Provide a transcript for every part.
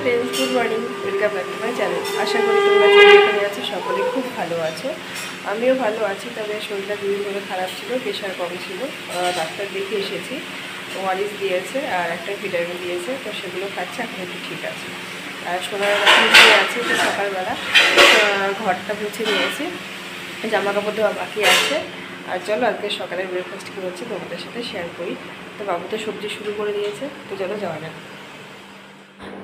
Friends, good morning, welcome back to my channel. আশা করি তোমরা যে যেখানে আছো সকলে খুব ভালো আছো। আমিও ভালো আছি, তবে শরীরটা দুদিন ধরে খারাপ ছিল, প্রেশার কম ছিল। ডাক্তার দেখে এসেছি, ওআরএস দিয়েছে আর একটা ভিটামিন দিয়েছে, তো সেগুলো খাচ্ছে, এখন একটু ঠিক আছে। আর সোনার মুছে আছে, তো সকালবেলা ঘরটা মুছে নিয়েছি, জামা কাপড় দেওয়া বাকি আছে। আর চলো আজকে সকালের ব্রেকফাস্ট কী হচ্ছে তোমাদের সাথে শেয়ার করি। তো বাবু তো সবজি শুরু করে দিয়েছে, তো চলো যাওয়া যাক।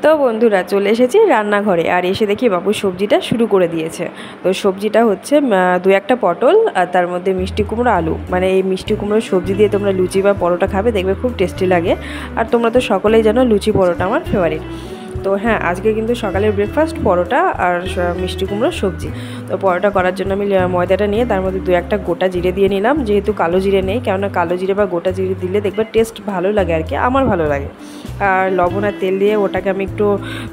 তো বন্ধুরা চলে এসেছি রান্নাঘরে, আর এসে দেখি বাবু সবজিটা শুরু করে দিয়েছে। তো সবজিটা হচ্ছে দু একটা পটল আর তার মধ্যে মিষ্টি কুমড়ো আলু, মানে এই মিষ্টি কুমড়োর সবজি দিয়ে তোমরা লুচি বা পরোটা খাবে, দেখবে খুব টেস্টি লাগে। আর তোমরা তো সকলেই জানো লুচি পরোটা আমার ফেভারিট। তো হ্যাঁ, আজকে কিন্তু সকালের ব্রেকফাস্ট পরোটা আর মিষ্টি কুমড়োর সবজি। তো পরোটা করার জন্য আমি ময়দাটা নিয়ে তার মধ্যে দু একটা গোটা জিরে দিয়ে নিলাম, যেহেতু কালো জিরে নেই, কেননা কালো জিরে বা গোটা জিরে দিলে দেখবে টেস্ট ভালো লাগে আর কি, আমার ভালো লাগে। আর লবণ আর তেল দিয়ে ওটাকে আমি একটু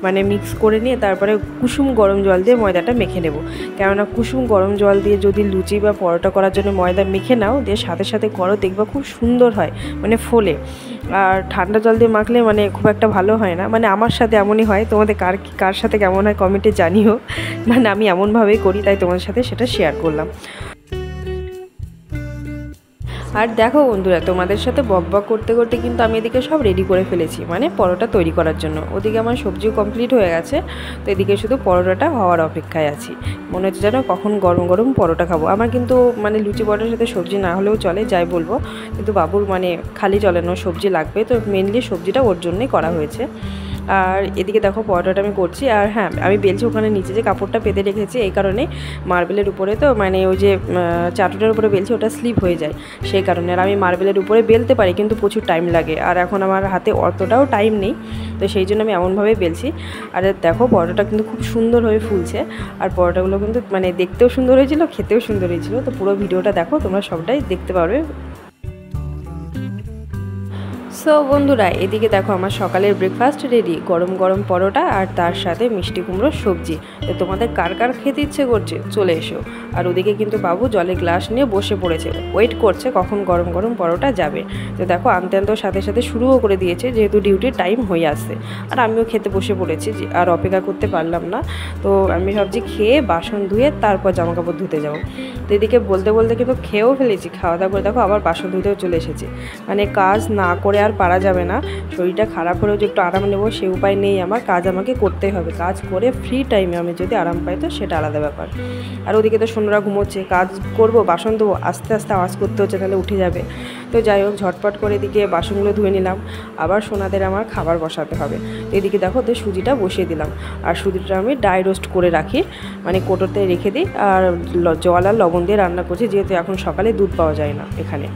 মানে মিক্স করে নিয়ে তারপরে কুসুম গরম জল দিয়ে ময়দাটা মেখে নেব। কেননা কুসুম গরম জল দিয়ে যদি লুচি বা পরোটা করার জন্য ময়দা মেখে নাও, দিয়ে সাথে সাথে করো, দেখবে খুব সুন্দর হয়, মানে ফোলে। আর ঠান্ডা জল দিয়ে মাখলে মানে খুব একটা ভালো হয় না, মানে আমার সাথে এমনই হয়। তোমাদের কার সাথে কেমন হয় কমেন্টে জানিও, মানে আমি এমনভাবেই করি, তাই তোমাদের সাথে সেটা শেয়ার করলাম। আর দেখো বন্ধুরা, তোমাদের সাথে বকবক করতে করতে কিন্তু আমি এদিকে সব রেডি করে ফেলেছি, মানে পরোটা তৈরি করার জন্য। ওদিকে আমার সবজিও কমপ্লিট হয়ে গেছে, তো এদিকে শুধু পরোটাটা হওয়ার অপেক্ষায় আছি। মনে হচ্ছে যেন কখন গরম গরম পরোটা খাবো। আমার কিন্তু মানে লুচি পরোটার সাথে সবজি না হলেও চলে, যাই বলবো, কিন্তু বাবুর মানে খালি চলে না, সবজি লাগবে, তো মেনলি সবজিটা ওর জন্যই করা হয়েছে। আর এদিকে দেখো পরোটাটা আমি করছি, আর হ্যাঁ আমি বেলছি ওখানে নিচে যে কাপড়টা পেতে রেখেছি, এই কারণে মার্বেলের উপরে তো মানে ওই যে চাটুটার উপরে বেলছি, ওটা স্লিপ হয়ে যায় সেই কারণে। আর আমি মার্বেলের উপরে বেলতে পারি, কিন্তু প্রচুর টাইম লাগে, আর এখন আমার হাতে অতটাও টাইম নেই, তো সেই জন্য আমি এমনভাবেই বেলছি। আর দেখো পরোটাটা কিন্তু খুব সুন্দর হয়ে ফুলছে, আর পরোটাগুলো কিন্তু মানে দেখতেও সুন্দর হয়েছিল, খেতেও সুন্দর হয়েছিল। তো পুরো ভিডিওটা দেখো, তোমরা সবটাই দেখতে পারবে। সো বন্ধুরা, এদিকে দেখো আমার সকালের ব্রেকফাস্ট রেডি, গরম গরম পরোটা আর তার সাথে মিষ্টি কুমড়োর সবজি। তো তোমাদের কার কার খেতে ইচ্ছে করছে চলে এসো। আর ওদিকে কিন্তু বাবু জলের গ্লাস নিয়ে বসে পড়েছে, ওয়েট করছে কখন গরম গরম পরোটা যাবে। তো দেখো আনতে আনতেও সাথে সাথে শুরুও করে দিয়েছে, যেহেতু ডিউটির টাইম হয়ে আসছে। আর আমিও খেতে বসে পড়েছি, আর অপেক্ষা করতে পারলাম না। তো আমি ভাবছি খেয়ে বাসন ধুয়ে তারপর জামাকাপড় ধুতে যাবো। তো এদিকে বলতে বলতে কিন্তু খেয়েও ফেলেছি, খাওয়া দাওয়া করে দেখো আবার বাসন ধুতেও চলে এসেছি। মানে কাজ না করে আর পারা যাবে না, শরীরটা খারাপ হলেও যে একটু আরাম নেবো সে উপায় নেই আমার, কাজ আমাকে করতেই হবে। কাজ করে ফ্রি টাইমে আমি যদি আরাম পাই তো সেটা আলাদা ব্যাপার। আর ওদিকে তো সোনারা ঘুমোচ্ছে, কাজ করব বাসন দেবো, আস্তে আস্তে আওয়াজ করতে হচ্ছে, তাহলে উঠে যাবে। তো যাই হোক ঝটপট করে এদিকে বাসনগুলো ধুয়ে নিলাম, আবার সোনাদের আমার খাবার বসাতে হবে। তো এদিকে দেখো তো সুজিটা বসিয়ে দিলাম, আর সুজিটা আমি ড্রাই রোস্ট করে রাখি, মানে কোটোতে রেখে দিই, আর জল আর লবণ দিয়ে রান্না করছি, যেহেতু এখন সকালে দুধ পাওয়া যায় না এখানে।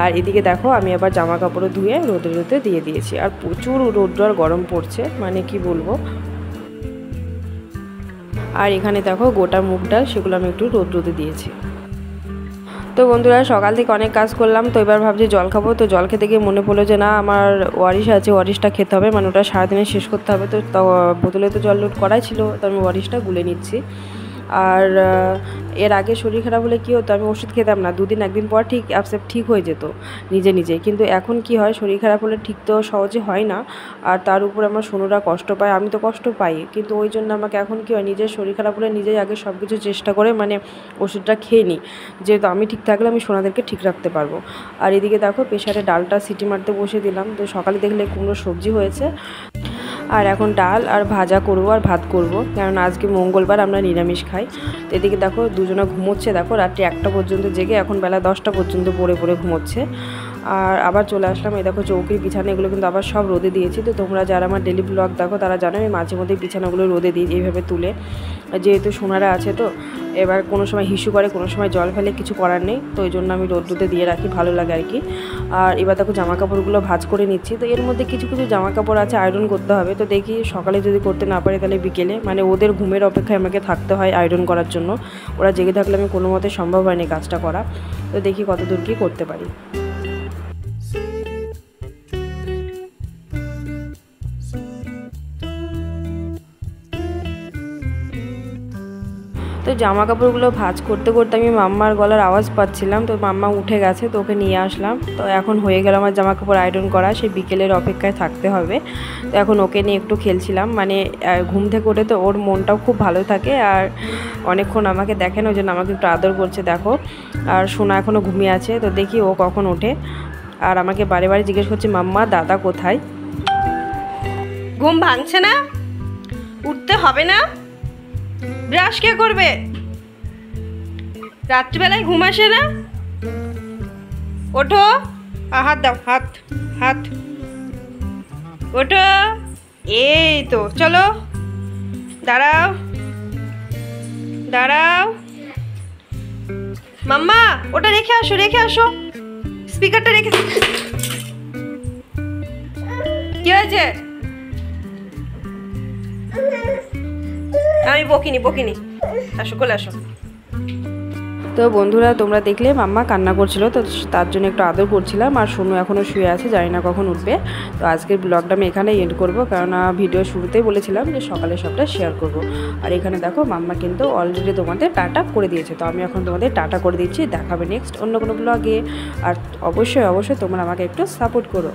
আর এদিকে দেখো আমি আবার জামা কাপড়ও ধুয়ে রোদে রোদে দিয়ে দিয়েছি, আর প্রচুর রৌদ্র আর গরম পড়ছে, মানে কি বলবো। আর এখানে দেখো গোটা মুগ ডাল, সেগুলো আমি একটু রোদে দিয়েছি। তো বন্ধুরা সকাল থেকে অনেক কাজ করলাম, তো এবার ভাবছি জল খাবো। তো জল খেতে গিয়ে মনে পড়লো যে না, আমার ওয়ারিশ আছে, ওয়ারিশটা খেতে হবে, মানে ওটা সারাদিনে শেষ করতে হবে। তো বোতলে তো জল লোড করাই ছিল, তো আমি ওয়ারিশটা গুলে নিচ্ছি। আর এর আগে শরীর খারাপ হলে কী হতো, আমি ওষুধ খেতাম না, দুদিন একদিন পর ঠিক আপসেট ঠিক হয়ে যেত নিজে নিজে। কিন্তু এখন কি হয়, শরীর খারাপ হলে ঠিক তো সহজে হয় না, আর তার উপর আমার সোনুরা কষ্ট পায়, আমি তো কষ্ট পাই। কিন্তু ওই জন্য আমাকে এখন কী হয়, নিজের শরীর খারাপ হলে নিজেই আগে সব কিছু চেষ্টা করে মানে ওষুধটা খেয়ে নিই, যেহেতু আমি ঠিক থাকলে আমি সোনাদেরকে ঠিক রাখতে পারবো। আর এদিকে দেখো প্রেশারে ডালটা সিটি মারতে বসে দিলাম। তো সকালে দেখলে কুমড়ো সবজি হয়েছে, আর এখন ডাল আর ভাজা করবো আর ভাত করব, কারণ আজকে মঙ্গলবার আমরা নিরামিষ খাই। তো এদিকে দেখো দুজনে ঘুমোচ্ছে, দেখো রাত্রি 1টা পর্যন্ত জেগে এখন বেলা 10টা পর্যন্ত পড়ে পড়ে ঘুমোচ্ছে। আর আবার চলে আসলাম, এই দেখো চৌকির বিছানা এগুলো কিন্তু আবার সব রোদে দিয়েছি। তো তোমরা যারা আমার ডেলি ব্লগ দেখো তারা জানো আমি মাঝে মধ্যে বিছানাগুলো রোদে দিই এইভাবে তুলে, যেহেতু সোনারা আছে। তো এবার কোনো সময় হিসু করে, কোনো সময় জল ফেলে, কিছু করার নেই, তো ওই জন্য আমি রোদে দিয়ে রাখি, ভালো লাগে আর কি। আর এবার দেখো জামা কাপড়গুলো ভাঁজ করে নিচ্ছি। তো এর মধ্যে কিছু কিছু জামা কাপড় আছে আয়রন করতে হবে, তো দেখি সকালে যদি করতে না পারি তাহলে বিকেলে, মানে ওদের ঘুমের অপেক্ষায় আমাকে থাকতে হয় আয়রন করার জন্য। ওরা জেগে থাকলে আমি কোনো মতে সম্ভব হয়নি কাজটা করা, তো দেখি কতদূর কী করতে পারি। তো জামা কাপড়গুলো ভাঁজ করতে করতে আমি মাম্মার গলার আওয়াজ পাচ্ছিলাম, তো মাম্মা উঠে গেছে, তো ওকে নিয়ে আসলাম। তো এখন হয়ে গেল আমার জামা কাপড় আয়রন করা, সেই বিকেলের অপেক্ষায় থাকতে হবে। তো এখন ওকে নিয়ে একটু খেলছিলাম, মানে ঘুম থেকে ওঠে তো ওর মনটাও খুব ভালো থাকে, আর অনেকক্ষণ আমাকে দেখেন, ওই জন্য আমাকে একটু আদর করছে দেখো। আর সোনা এখনও ঘুমিয়ে আছে, তো দেখি ও কখন ওঠে। আর আমাকে বারে বারে জিজ্ঞেস করছে মাম্মা দাদা কোথায়। ঘুম ভাঙছে না? উঠতে হবে না? ব্রাশ কে করবে? রাত্রিবেলায় ঘুম আসে না? ওঠো, হাত দাও, হাত হাত, ওঠো। এই তো চলো, দাঁড়াও দাঁড়াও। মাম্মা ওটা রেখে আসো, রেখে আসো, স্পিকারটা রেখে। কি হয়েছে? আমি বকিনি বকিনি, আসো কোলে আসো। তো বন্ধুরা তোমরা দেখলে মাম্মা কান্না করছিল, তো তার জন্য একটু আদর করছিলাম। আর সোনু এখনও শুয়ে আছে, জানি না কখন উঠবে। তো আজকের ব্লগটা আমি এখানে এন্ড করবো, কারণ ভিডিও শুরুতেই বলেছিলাম যে সকালে সবটা শেয়ার করব। আর এখানে দেখো মাম্মা কিন্তু অলরেডি তোমাদের টাটা করে দিয়েছে, তো আমি এখন তোমাদের টাটা করে দিচ্ছি। দেখাবে নেক্সট অন্য কোনো ব্লগে। আর অবশ্যই অবশ্যই তোমরা আমাকে একটু সাপোর্ট করো।